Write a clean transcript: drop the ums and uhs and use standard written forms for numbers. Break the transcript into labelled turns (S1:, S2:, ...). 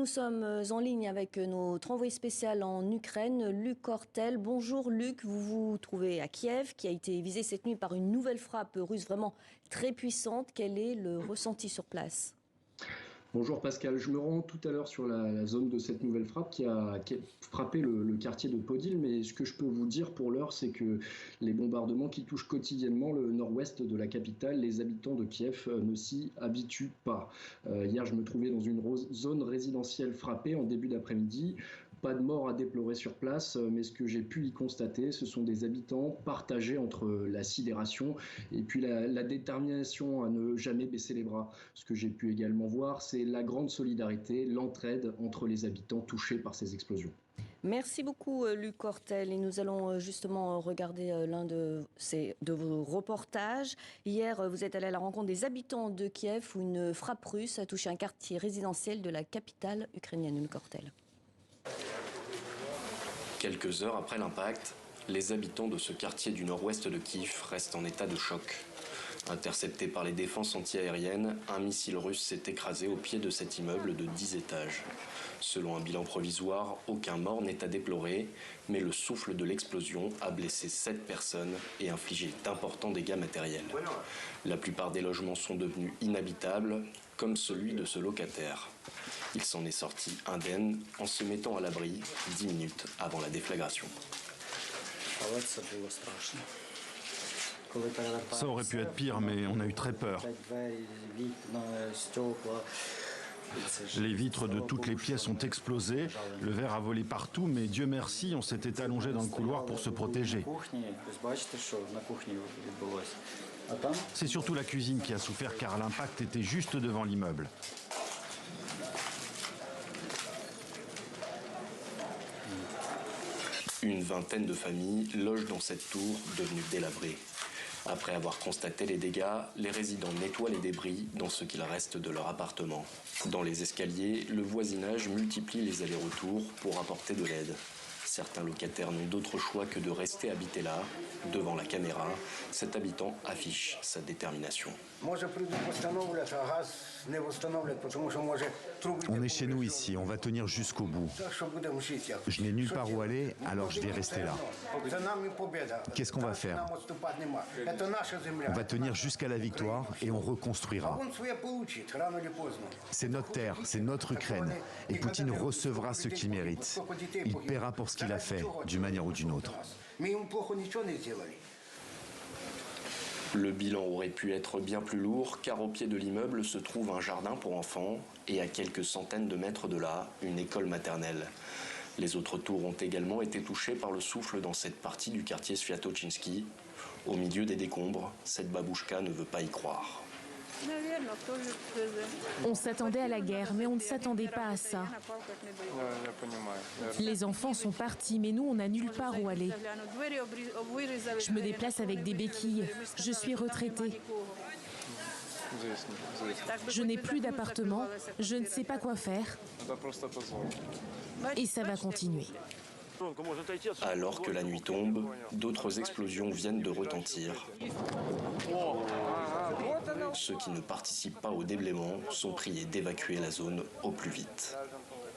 S1: nous sommes en ligne avec notre envoyé spécial en Ukraine, Luc Ortel. Bonjour Luc, vous vous trouvez à Kiev, qui a été visé cette nuit par une nouvelle frappe russe vraiment très puissante. Quel est le ressenti sur place ?
S2: Bonjour Pascal, je me rends tout à l'heure sur la zone de cette nouvelle frappe qui a frappé le quartier de Podil, mais ce que je peux vous dire pour l'heure, c'est que les bombardements qui touchent quotidiennement le nord-ouest de la capitale, les habitants de Kiev ne s'y habituent pas. Hier, je me trouvais dans une zone résidentielle frappée en début d'après-midi. Pas de mort à déplorer sur place, mais ce que j'ai pu y constater, ce sont des habitants partagés entre la sidération et puis la détermination à ne jamais baisser les bras. Ce que j'ai pu également voir, c'est la grande solidarité, l'entraide entre les habitants touchés par ces explosions.
S1: Merci beaucoup Luc Ortel et nous allons justement regarder l'un de vos reportages. Hier, vous êtes allé à la rencontre des habitants de Kiev où une frappe russe a touché un quartier résidentiel de la capitale ukrainienne, Luc Ortel.
S3: Quelques heures après l'impact, les habitants de ce quartier du nord-ouest de Kiev restent en état de choc. Intercepté par les défenses antiaériennes, un missile russe s'est écrasé au pied de cet immeuble de 10 étages. Selon un bilan provisoire, aucun mort n'est à déplorer, mais le souffle de l'explosion a blessé 7 personnes et infligé d'importants dégâts matériels. La plupart des logements sont devenus inhabitables, comme celui de ce locataire. Il s'en est sorti indemne en se mettant à l'abri 10 minutes avant la déflagration.
S4: Ça aurait pu être pire, mais on a eu très peur. Les vitres de toutes les pièces ont explosé, le verre a volé partout, mais Dieu merci, on s'était allongé dans le couloir pour se protéger. C'est surtout la cuisine qui a souffert car l'impact était juste devant l'immeuble.
S3: Une vingtaine de familles logent dans cette tour devenue délabrée. Après avoir constaté les dégâts, les résidents nettoient les débris dans ce qu'il reste de leur appartement. Dans les escaliers, le voisinage multiplie les allers-retours pour apporter de l'aide. Certains locataires n'ont d'autre choix que de rester habités là. Devant la caméra, cet habitant affiche sa détermination.
S5: On est chez nous ici, on va tenir jusqu'au bout. Je n'ai nulle part où aller, alors je vais rester là. Qu'est-ce qu'on va faire? On va tenir jusqu'à la victoire et on reconstruira. C'est notre terre, c'est notre Ukraine. Et Poutine recevra ce qu'il mérite. Il paiera pour ce qu'il a fait, d'une manière ou d'une autre.
S3: Le bilan aurait pu être bien plus lourd car au pied de l'immeuble se trouve un jardin pour enfants et à quelques centaines de mètres de là, une école maternelle. Les autres tours ont également été touchées par le souffle dans cette partie du quartier Sviatochinsky. Au milieu des décombres, cette babouchka ne veut pas y croire.
S6: On s'attendait à la guerre, mais on ne s'attendait pas à ça. Les enfants sont partis, mais nous, on n'a nulle part où aller. Je me déplace avec des béquilles. Je suis retraitée. Je n'ai plus d'appartement. Je ne sais pas quoi faire. Et ça va continuer.
S3: Alors que la nuit tombe, d'autres explosions viennent de retentir. Ceux qui ne participent pas au déblaiement sont priés d'évacuer la zone au plus vite.